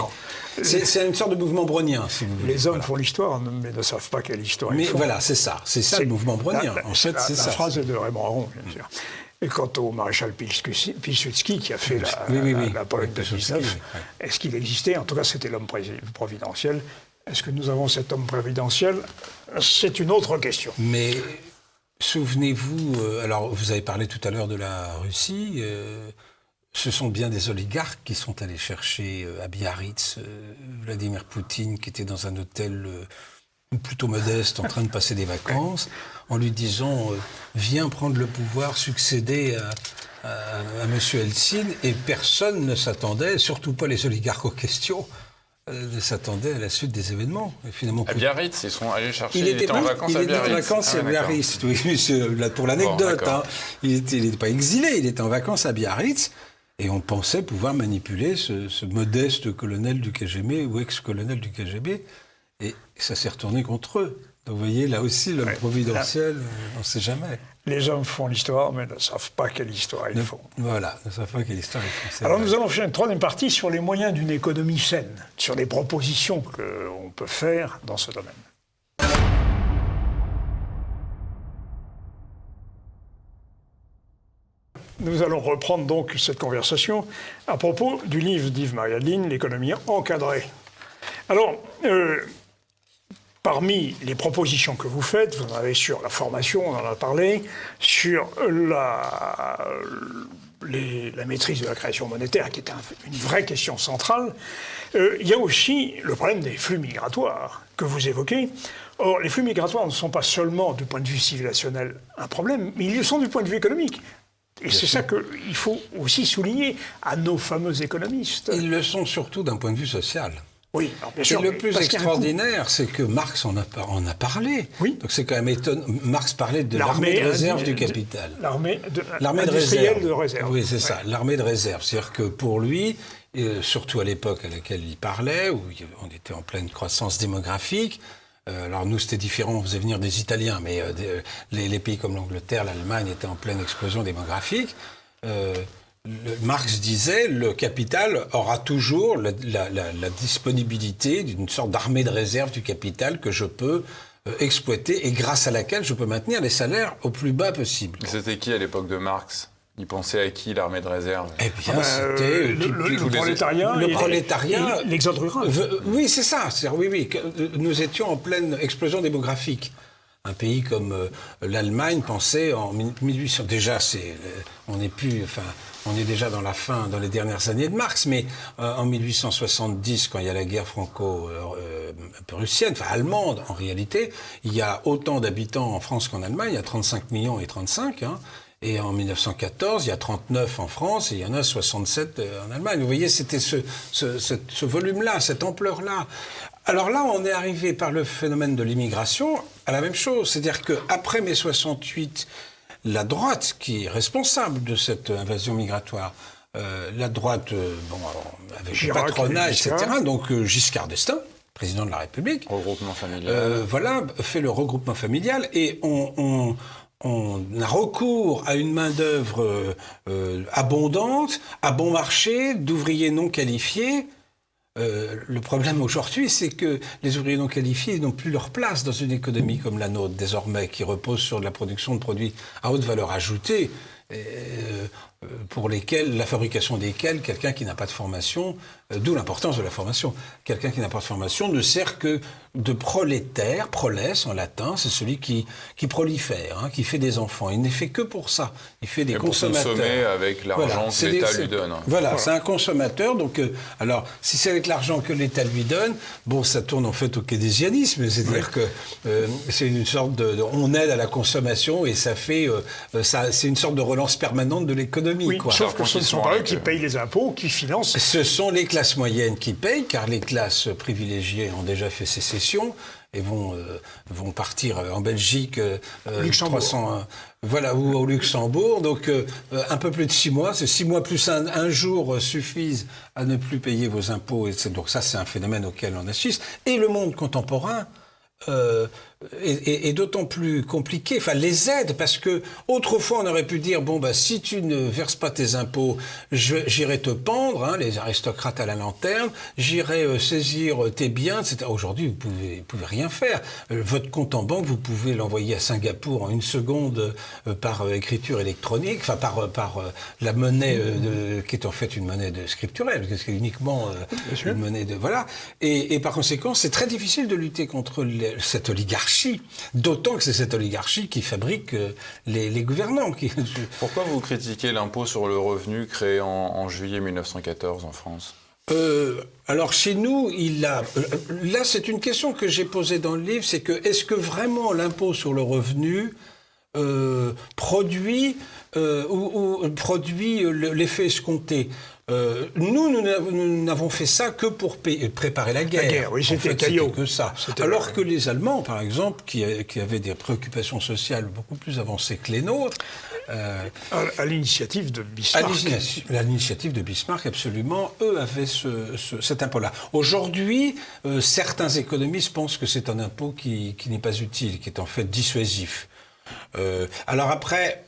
c'est une sorte de mouvement brownien, si vous voulez. Les hommes font l'histoire, mais ne savent pas quelle histoire ils font. Mais voilà, c'est ça. C'est ça le mouvement brownien. En fait, c'est ça. La phrase est de Raymond Aron, bien sûr. Et quant au maréchal Pilsudski, qui a fait la Pologne de 19, est-ce qu'il existait? En tout cas, c'était l'homme providentiel. Est-ce que nous avons cet homme providentiel? C'est une autre question. Mais souvenez-vous, alors vous avez parlé tout à l'heure de la Russie, ce sont bien des oligarques qui sont allés chercher à Biarritz Vladimir Poutine, qui était dans un hôtel plutôt modeste, en train de passer des vacances, en lui disant « Viens prendre le pouvoir, succéder à M. Helsinki », et personne ne s'attendait, surtout pas les oligarques aux questions, ne s'attendait à la suite des événements. Et finalement, à Biarritz, ils sont allés chercher... Il était en vacances à Biarritz. Il était en vacances à Biarritz, oui, pour l'anecdote. Bon, il n'était pas exilé, il était en vacances à Biarritz, et on pensait pouvoir manipuler ce modeste colonel du KGB ou ex-colonel du KGB, et ça s'est retourné contre eux. Donc vous voyez, là aussi, l'homme providentiel, on ne sait jamais. Les hommes font l'histoire, mais ne savent pas quelle histoire ils font. Voilà, ne savent pas quelle histoire ils font. Alors nous allons faire une troisième partie sur les moyens d'une économie saine, sur les propositions qu'on peut faire dans ce domaine. Nous allons reprendre donc cette conversation à propos du livre d'Yves-Marie Adeline, L'économie encadrée. Alors, parmi les propositions que vous faites, vous en avez sur la formation, on en a parlé, sur la maîtrise de la création monétaire, qui est une vraie question centrale. Il y a aussi le problème des flux migratoires que vous évoquez. Or, les flux migratoires ne sont pas seulement, du point de vue civilisationnel, un problème, mais ils le sont du point de vue économique. Et c'est ça qu'il faut aussi souligner à nos fameux économistes. Ils le sont surtout d'un point de vue social. Oui, alors bien sûr. Et le plus extraordinaire, c'est que Marx en a parlé. Oui. Donc c'est quand même étonnant. Marx parlait de l'armée de réserve du capital. L'armée industrielle de réserve. Oui, c'est ça, l'armée de réserve. C'est-à-dire que pour lui, surtout à l'époque à laquelle il parlait, où on était en pleine croissance démographique, alors nous c'était différent, on faisait venir des Italiens, mais les pays comme l'Angleterre, l'Allemagne étaient en pleine explosion démographique. Marx disait le capital aura toujours la disponibilité d'une sorte d'armée de réserve du capital que je peux exploiter et grâce à laquelle je peux maintenir les salaires au plus bas possible. C'était qui à l'époque de Marx? Il pensait à qui l'armée de réserve? Eh bien, c'était le prolétariat. Le prolétariat. L'exode rural. Oui, c'est ça. Oui. Nous étions en pleine explosion démographique. Un pays comme l'Allemagne pensait en 1800. Déjà, on est déjà dans les dernières années de Marx, mais en 1870, quand il y a la guerre franco-prussienne, allemande en réalité, il y a autant d'habitants en France qu'en Allemagne, il y a 35 millions et 35, et en 1914, il y a 39 en France et il y en a 67 en Allemagne. Vous voyez, c'était ce volume-là, cette ampleur-là. Alors là, on est arrivé par le phénomène de l'immigration à la même chose. C'est-à-dire qu'après mai 68, la droite qui est responsable de cette invasion migratoire, la droite, avec Chirac, le patronat, etc., donc Giscard d'Estaing, président de la République, regroupement familial. fait le regroupement familial et on a recours à une main-d'œuvre abondante, à bon marché, d'ouvriers non qualifiés. Le problème aujourd'hui, c'est que les ouvriers non qualifiés n'ont plus leur place dans une économie comme la nôtre, désormais, qui repose sur de la production de produits à haute valeur ajoutée, pour lesquels, la fabrication desquels, quelqu'un qui n'a pas de formation, d'où l'importance de la formation, quelqu'un qui n'a pas de formation ne sert que de prolétaire, prolès en latin, c'est celui qui prolifère, qui fait des enfants. Il n'est fait que pour ça. Il fait des consommateurs. Pour consommer avec l'argent que l'État lui donne. Voilà, c'est un consommateur. Donc, alors, si c'est avec l'argent que l'État lui donne, bon, ça tourne en fait au keynesianisme, c'est-à-dire que c'est une sorte on aide à la consommation et ça fait, c'est une sorte de relance permanente de l'économie. Oui, quoi. Sauf que ce ne sont pas eux qui payent les impôts, qui financent. Ce sont les classes moyennes qui payent, car les classes privilégiées ont déjà fait sécession et vont partir en Belgique, Luxembourg. 300, voilà, ou au Luxembourg. Donc un peu plus de 6 mois, c'est 6 mois plus un jour suffisent à ne plus payer vos impôts. Et donc ça, c'est un phénomène auquel on assiste. Et le monde contemporain est d'autant plus compliqué, enfin les aides, parce que autrefois on aurait pu dire bon bah si tu ne verses pas tes impôts, j'irai te pendre, les aristocrates à la lanterne, j'irai saisir tes biens, etc. Aujourd'hui vous pouvez rien faire. Votre compte en banque vous pouvez l'envoyer à Singapour en 1 seconde par écriture électronique, enfin par la monnaie qui est en fait une monnaie scripturelle, parce que c'est uniquement une monnaie de voilà. Et par conséquent c'est très difficile de lutter contre cette oligarchie. D'autant que c'est cette oligarchie qui fabrique les gouvernants. Pourquoi vous critiquez l'impôt sur le revenu créé en juillet 1914 en France ? Alors chez nous, là c'est une question que j'ai posée dans le livre, c'est que est-ce que vraiment l'impôt sur le revenu produit l'effet escompté? Nous n'avons fait ça que pour préparer la guerre. La guerre, oui, c'était que ça. Alors que les Allemands, par exemple, qui avaient des préoccupations sociales beaucoup plus avancées que les nôtres... à l'initiative de Bismarck. À l'initiative de Bismarck, absolument. Eux avaient cet impôt-là. Aujourd'hui, certains économistes pensent que c'est un impôt qui n'est pas utile, qui est en fait dissuasif. Alors après...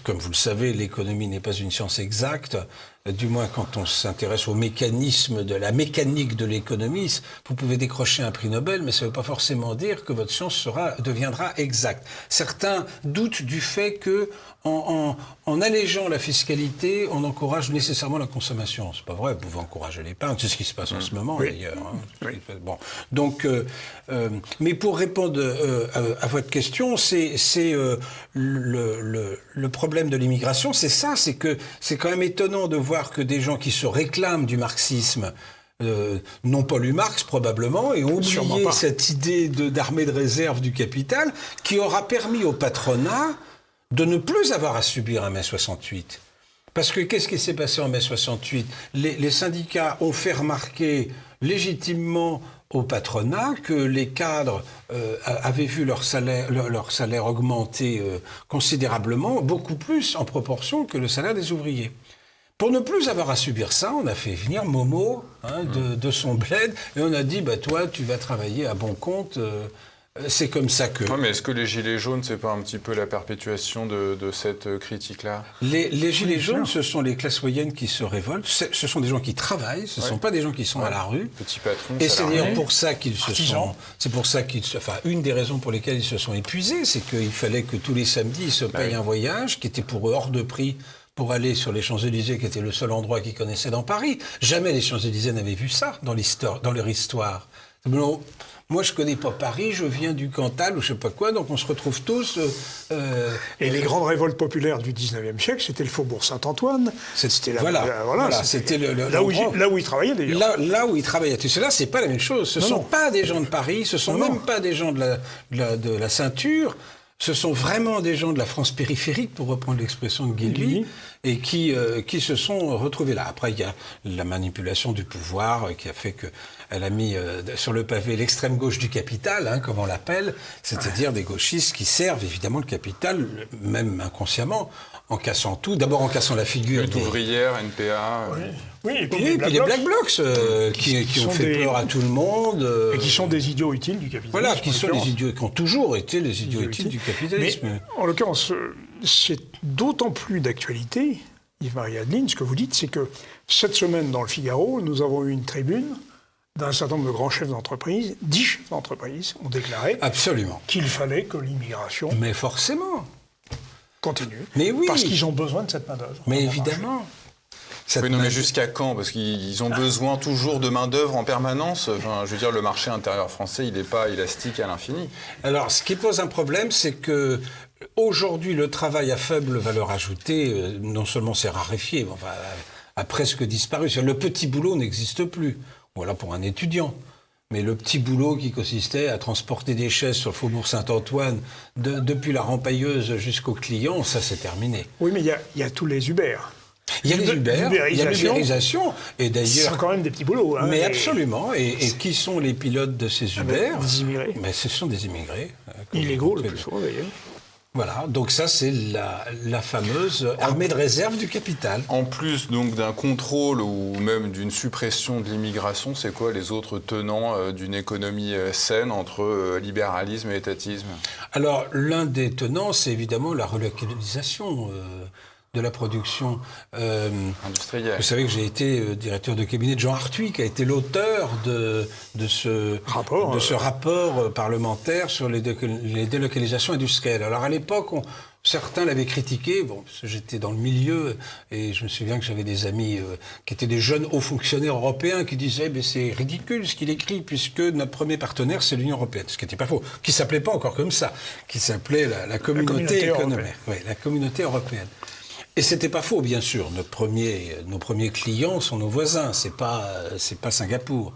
Comme vous le savez, l'économie n'est pas une science exacte, du moins quand on s'intéresse au mécanisme de la mécanique de l'économie. Vous pouvez décrocher un prix Nobel, mais ça ne veut pas forcément dire que votre science deviendra exacte. Certains doutent du fait que, en allégeant la fiscalité, on encourage nécessairement la consommation. C'est pas vrai, vous pouvez encourager l'épargne, c'est ce qui se passe en ce moment d'ailleurs. Oui. Bon, donc, mais pour répondre à votre question, c'est le problème de l'immigration, c'est ça, c'est que c'est quand même étonnant de voir que des gens qui se réclament du marxisme n'ont pas lu Marx probablement et ont oublié cette idée d'armée de réserve du capital qui aura permis au patronat de ne plus avoir à subir un mai 68. Parce que qu'est-ce qui s'est passé en mai 68 ? Les syndicats ont fait remarquer légitimement au patronat que les cadres avaient vu leur salaire augmenter considérablement, beaucoup plus en proportion que le salaire des ouvriers. Pour ne plus avoir à subir ça, on a fait venir Momo de son bled et on a dit bah toi tu vas travailler à bon compte. C'est comme ça que... Ouais, mais est-ce que les Gilets jaunes, c'est pas un petit peu la perpétuation de cette critique-là ? Les Gilets jaunes, ce sont les classes moyennes qui se révoltent. Ce sont des gens qui travaillent, ce ne sont pas des gens qui sont à la rue. Petits patrons, et c'est d'ailleurs pour ça qu'ils se sont... C'est pour ça enfin, une des raisons pour lesquelles ils se sont épuisés, c'est qu'il fallait que tous les samedis, ils se payent un voyage qui était pour eux hors de prix pour aller sur les Champs-Élysées, qui était le seul endroit qu'ils connaissaient dans Paris. Jamais les Champs-Élysées n'avaient vu ça dans leur histoire. Moi, je connais pas Paris, je viens du Cantal ou je sais pas quoi, donc on se retrouve tous... Et les grandes révoltes populaires du 19e siècle, c'était le faubourg Saint-Antoine. C'était c'était là où ils travaillaient d'ailleurs. Là où ils travaillaient. Tout cela, c'est pas la même chose. Ce sont pas des gens de Paris, ce sont même pas des gens de la ceinture. Ce sont vraiment des gens de la France périphérique, pour reprendre l'expression de Guilluy, et qui se sont retrouvés là. Après, il y a la manipulation du pouvoir qui a fait que... elle a mis sur le pavé l'extrême gauche du capital, hein, comme on l'appelle, c'est-à-dire des gauchistes qui servent évidemment le capital, même inconsciemment, en cassant tout. D'abord en cassant la figure Lutte ouvrière, NPA. Oui, et puis puis les Black Blocs qui ont fait peur à tout le monde. Et qui sont des idiots utiles du capitalisme. Voilà, qui ont toujours été les idiots utiles du capitalisme. Mais en l'occurrence, c'est d'autant plus d'actualité, Yves-Marie Adeline, ce que vous dites, c'est que cette semaine dans le Figaro, nous avons eu une tribune d'un certain nombre de grands chefs d'entreprise, 10 chefs d'entreprise ont déclaré qu'il fallait que l'immigration continue. Mais oui. Parce qu'ils ont besoin de cette main-d'œuvre. Mais évidemment. Oui, non, mais jusqu'à quand? Parce qu'ils ont besoin toujours de main-d'œuvre en permanence. Enfin, je veux dire, le marché intérieur français, il n'est pas élastique à l'infini. Alors, ce qui pose un problème, c'est que aujourd'hui, le travail à faible valeur ajoutée, non seulement s'est raréfié, mais a presque disparu. Le petit boulot n'existe plus. Voilà pour un étudiant. Mais le petit boulot qui consistait à transporter des chaises sur le faubourg Saint-Antoine depuis la Rampailleuse jusqu'au client, ça c'est terminé. Oui, mais il y a tous les Uber. Il y a les Uber, il y a l'ubérisation, et d'ailleurs... C'est quand même des petits boulots. Hein, mais absolument, et qui sont les pilotes de ces Uber? Des immigrés. Mais ce sont des immigrés. Illégaux, le plus souvent d'ailleurs. Voilà, donc ça c'est la fameuse armée de réserve du capital. En plus donc d'un contrôle ou même d'une suppression de l'immigration, c'est quoi les autres tenants d'une économie saine entre libéralisme et étatisme? Alors l'un des tenants, c'est évidemment la relocalisation de la production industrielle. Vous savez que j'ai été directeur de cabinet de Jean Arthuis, qui a été l'auteur de ce rapport parlementaire sur les délocalisations industrielles. Alors à l'époque, certains l'avaient critiqué, parce que j'étais dans le milieu, et je me souviens que j'avais des amis qui étaient des jeunes hauts fonctionnaires européens qui disaient « c'est ridicule ce qu'il écrit, puisque notre premier partenaire, c'est l'Union européenne », ce qui n'était pas faux, qui ne s'appelait pas encore comme ça, qui s'appelait la communauté économique. Oui, la communauté européenne. Et c'était pas faux, bien sûr. Nos premiers clients sont nos voisins. C'est pas Singapour.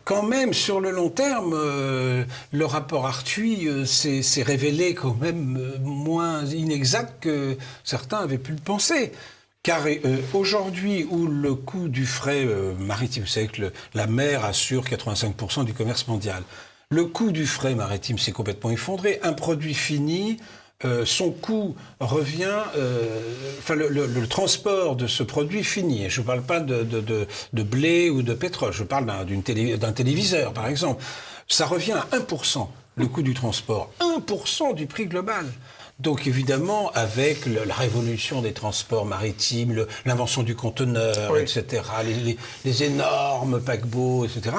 Quand même, sur le long terme, le rapport Arthuis s'est révélé quand même moins inexact que certains avaient pu le penser. Car aujourd'hui, où le coût du fret maritime, vous savez que la mer assure 85% du commerce mondial, le coût du fret maritime s'est complètement effondré. Un produit fini, son coût revient, le transport de ce produit fini. Et je ne parle pas de blé ou de pétrole, je parle d'un téléviseur, par exemple. Ça revient à 1%, le coût du transport. 1% du prix global. Donc évidemment, avec la révolution des transports maritimes, l'invention du conteneur, oui, etc., les énormes paquebots, etc.,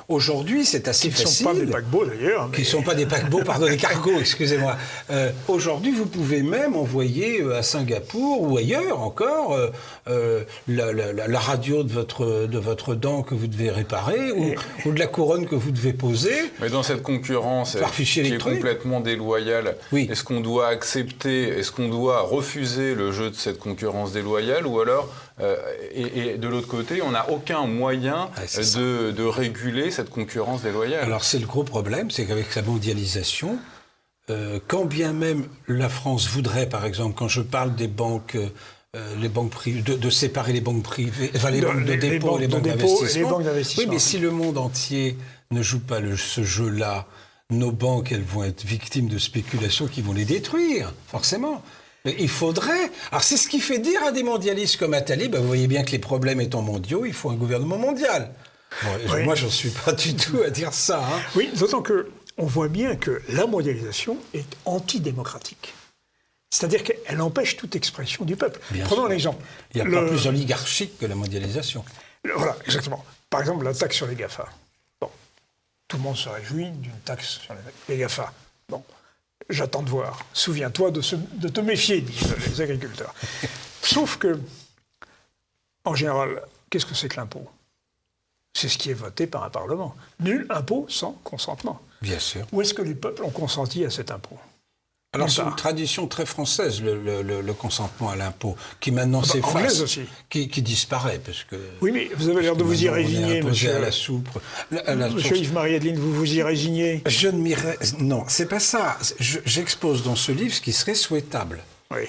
aujourd'hui, c'est assez facile. Qui ne sont pas des paquebots, d'ailleurs. Qui ne sont pas des paquebots, pardon, des cargos, excusez-moi. Aujourd'hui, vous pouvez même envoyer à Singapour ou ailleurs encore la radio de votre dent que vous devez réparer ou de la couronne que vous devez poser. Mais dans cette concurrence qui est complètement déloyale, oui, est-ce qu'on doit accepter, est-ce qu'on doit refuser le jeu de cette concurrence déloyale ou alors, et de l'autre côté, on n'a aucun moyen de réguler cette concurrence déloyale? Alors c'est le gros problème, c'est qu'avec sa mondialisation, quand bien même la France voudrait, par exemple, quand je parle des banques... les banques privées, de séparer les banques privées, enfin les banques de dépôt et les banques d'investissement. Oui, mais si le monde entier ne joue pas ce jeu-là, nos banques, elles vont être victimes de spéculations qui vont les détruire, forcément. Mais il faudrait... Alors c'est ce qui fait dire à des mondialistes comme Attali, vous voyez bien que les problèmes étant mondiaux, il faut un gouvernement mondial. Bon, oui. Moi, je n'en suis pas du tout à dire ça. Hein. Oui, d'autant qu'on voit bien que la mondialisation est antidémocratique. C'est-à-dire qu'elle empêche toute expression du peuple. Prenons un exemple. Il n'y a pas plus oligarchique que la mondialisation. Voilà, exactement. Par exemple, la taxe sur les GAFA. Bon, tout le monde se réjouit d'une taxe sur les GAFA. Bon, j'attends de voir. Souviens-toi de te méfier, disent les agriculteurs. Sauf que, en général, qu'est-ce que c'est que l'impôt ? C'est ce qui est voté par un Parlement. Nul impôt sans consentement. Bien sûr. Où est-ce que les peuples ont consenti à cet impôt ? Alors c'est une tradition très française, le consentement à l'impôt, qui maintenant s'efface, qui disparaît, parce que... Oui, mais vous avez l'air de vous y résigner, monsieur. À la soupe. Monsieur Yves-Marie Adeline, vous vous y résignez ? Je ne m'y... Non, c'est pas ça. J'expose dans ce livre ce qui serait souhaitable. Oui.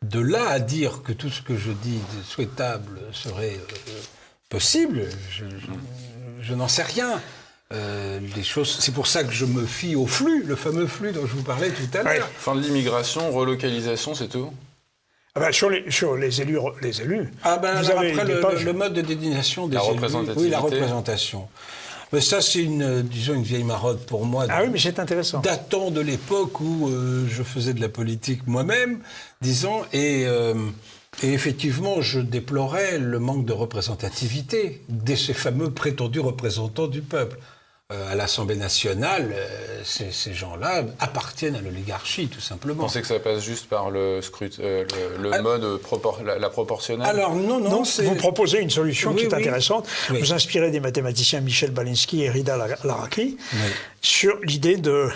De là à dire que tout ce que je dis de souhaitable serait possible, je n'en sais rien. Les choses, c'est pour ça que je me fie au flux, le fameux flux dont je vous parlais tout à l'heure. Fin de l'immigration, relocalisation, c'est tout. Sur les élus, vous avez le mode de désignation des élus. Représentativité. Oui, la représentation. Mais ça, c'est une vieille marotte pour moi. Ah oui, mais c'est intéressant. Datant de l'époque où je faisais de la politique moi-même, disons, et effectivement, je déplorais le manque de représentativité de ces fameux prétendus représentants du peuple. À l'Assemblée nationale, ces gens-là appartiennent à l'oligarchie, tout simplement. Vous pensez que ça passe juste par le scrutin, la proportionnelle? Alors non, vous proposez une solution qui est intéressante. Oui. Vous inspirez des mathématiciens Michel Balinsky et Rida Laraki sur l'idée de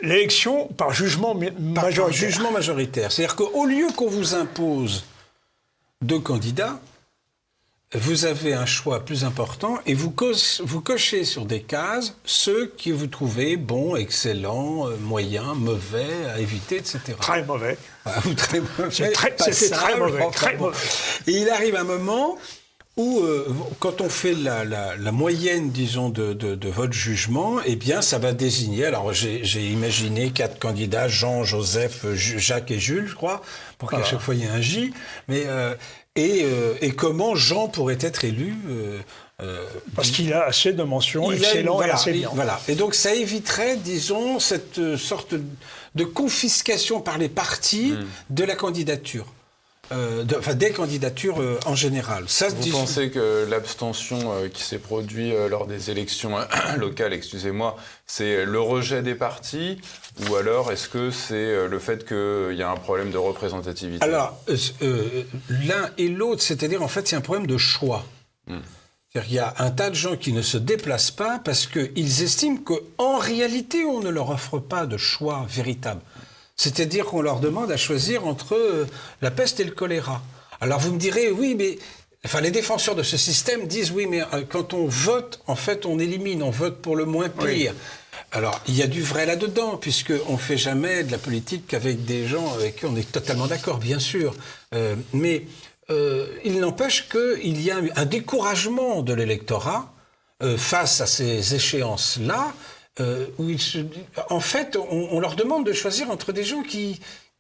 l'élection par jugement majoritaire. C'est-à-dire qu'au lieu qu'on vous impose 2 candidats, vous avez un choix plus important et vous cochez sur des cases ceux que vous trouvez bons, excellents, moyens, mauvais, à éviter, etc. Très mauvais. Très mauvais. C'est très mauvais. Très mauvais. Et il arrive un moment où, quand on fait la moyenne, disons, de votre jugement, eh bien, ça va désigner. Alors, j'ai imaginé 4 candidats, Jean, Joseph, Jacques et Jules, je crois, pour qu'à chaque fois il y ait un J. Mais et comment Jean pourrait être élu parce qu'il a assez de mentions, excellent et assez bien. Voilà. Et donc ça éviterait, disons, cette sorte de confiscation par les partis de la candidature. Des candidatures en général. Vous pensez que l'abstention qui s'est produite lors des élections locales, excusez-moi, c'est le rejet des partis ou alors est-ce que c'est le fait qu'il y a un problème de représentativité? Alors, l'un et l'autre, c'est-à-dire en fait c'est un problème de choix. C'est-à-dire qu'il y a un tas de gens qui ne se déplacent pas parce qu'ils estiment qu'en réalité on ne leur offre pas de choix véritable. C'est-à-dire qu'on leur demande à choisir entre la peste et le choléra. Alors vous me direz, oui, mais... Enfin, les défenseurs de ce système disent, oui, mais quand on vote, en fait, on élimine, on vote pour le moins pire. Oui. Alors, il y a du vrai là-dedans, puisqu'on ne fait jamais de la politique qu'avec des gens avec qui on est totalement d'accord, bien sûr. Mais il n'empêche qu'il y a un découragement de l'électorat face à ces échéances-là, où en fait, on leur demande de choisir entre des gens qui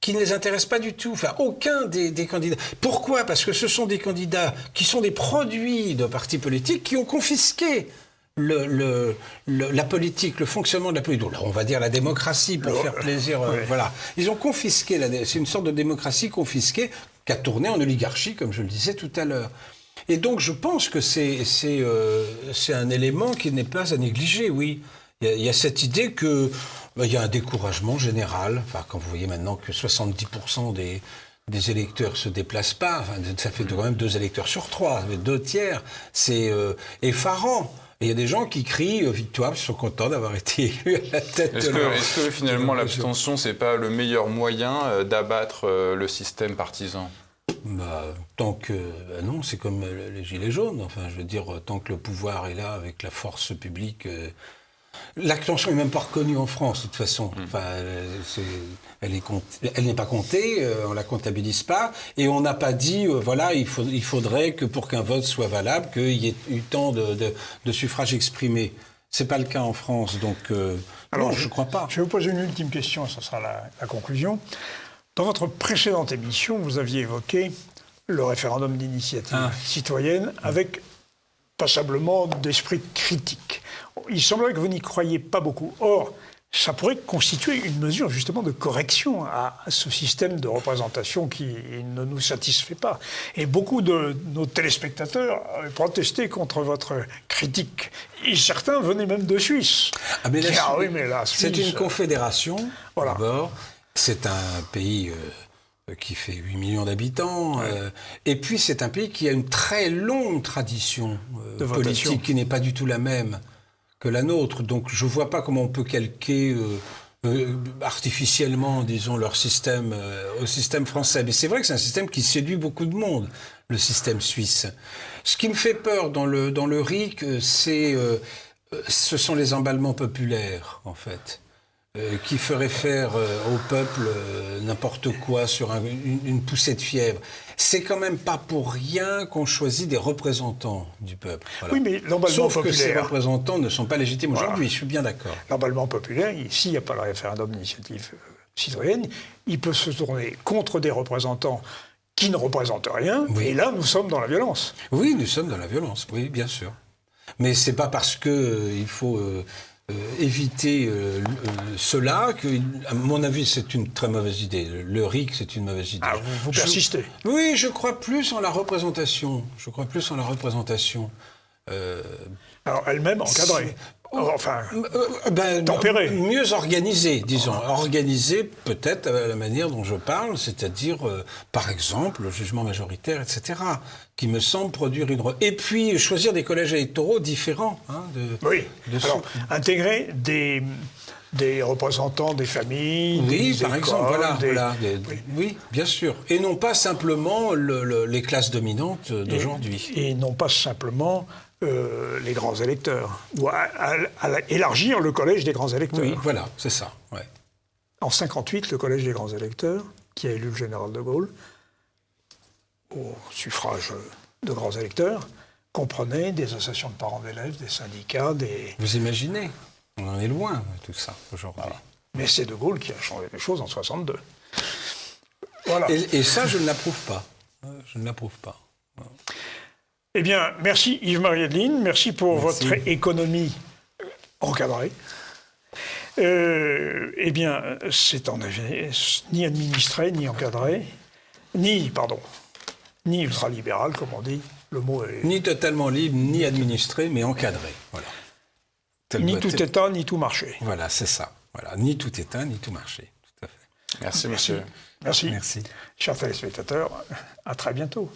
ne les intéressent pas du tout. Enfin, aucun des candidats. Pourquoi ? Parce que ce sont des candidats qui sont des produits de partis politiques qui ont confisqué la politique, le fonctionnement de la politique. Là, on va dire la démocratie, pour faire plaisir. Voilà. Ils ont confisqué, c'est une sorte de démocratie confisquée qui a tourné en oligarchie, comme je le disais tout à l'heure. Et donc, je pense que c'est un élément qui n'est pas à négliger, oui. Il y a cette idée que il y a un découragement général. Enfin, quand vous voyez maintenant que 70% des électeurs se déplacent pas, enfin, ça fait quand même 2 électeurs sur 3, 2 tiers. C'est effarant. Et il y a des gens qui crient victoire, ils sont contents d'avoir été élus à la tête de leur... Est-ce que finalement l'abstention, c'est pas le meilleur moyen d'abattre le système partisan ? Non, c'est comme les Gilets jaunes. Enfin, je veux dire, tant que le pouvoir est là avec la force publique... L'abstention n'est même pas reconnue en France, de toute façon. Enfin, elle n'est pas comptée, on la comptabilise pas, et on n'a pas dit, voilà, il faudrait que pour qu'un vote soit valable, qu'il y ait eu tant de suffrages exprimés. C'est pas le cas en France, donc alors, non, je crois pas. Je vais vous poser une ultime question, ce sera la conclusion. Dans votre précédente émission, vous aviez évoqué le référendum d'initiative citoyenne avec passablement d'esprit critique. Il semblerait que vous n'y croyiez pas beaucoup. Or, ça pourrait constituer une mesure justement de correction à ce système de représentation qui ne nous satisfait pas. Et beaucoup de nos téléspectateurs avaient protesté contre votre critique. Et certains venaient même de Suisse. Mais la Suisse, c'est une confédération, voilà. D'abord. C'est un pays... qui fait 8 millions d'habitants. Et puis, c'est un pays qui a une très longue tradition politique qui n'est pas du tout la même que la nôtre. Donc, je ne vois pas comment on peut calquer artificiellement, disons, leur système au système français. Mais c'est vrai que c'est un système qui séduit beaucoup de monde, le système suisse. Ce qui me fait peur dans le RIC, ce sont les emballements populaires, en fait. Qui ferait faire au peuple n'importe quoi sur une poussée de fièvre. c'est quand même pas pour rien qu'on choisit des représentants du peuple. Voilà. Oui, mais l'emballement Sauf que ces populaire... représentants ne sont pas légitimes aujourd'hui, je suis bien d'accord. L'emballement populaire, s'il n'y a pas le référendum d'initiative citoyenne, il peut se tourner contre des représentants qui ne représentent rien, Oui. et là, nous sommes dans la violence. Oui, nous sommes dans la violence, oui, bien sûr. Mais c'est pas parce que il faut éviter cela que, à mon avis, c'est une très mauvaise idée. Le RIC, c'est une mauvaise idée. Ah, vous persistez. Oui, je crois plus en la représentation. Je crois plus en la représentation. Alors, elle-même encadrée. Enfin, tempérée. Mieux organisée, disons. Organisée peut-être à la manière dont je parle, c'est-à-dire, par exemple, le jugement majoritaire, etc., qui me semble produire une... Et puis, choisir des collèges électoraux différents. Hein, oui. Alors, intégrer des représentants des familles, oui, des par écoles, exemple, oui. Oui, bien sûr. Et non pas simplement les classes dominantes d'aujourd'hui. Et non pas simplement les grands électeurs. Ou à élargir le collège des grands électeurs. Oui, voilà, c'est ça. Ouais. En 1958, le collège des grands électeurs, qui a élu le général de Gaulle, au suffrage de grands électeurs, comprenait des associations de parents d'élèves, des syndicats, des... Vous imaginez ? On en est loin de tout ça aujourd'hui. Voilà. Mais c'est de Gaulle qui a changé les choses en 1962. Voilà. Et ça, je ne l'approuve pas. Je ne l'approuve pas. Eh bien, merci Yves-Marie Edeline, merci pour votre économie encadrée. Eh bien, c'est en effet ni administré, ni encadré, ni ultralibéral, comme on dit. Le mot est... Ni totalement libre, ni administré, mais encadré. Voilà. Ni tout État, ni tout marché. Voilà, c'est ça. Voilà. Ni tout État, ni tout marché. Tout à fait. Merci, monsieur. Merci. Merci. Chers téléspectateurs, à très bientôt.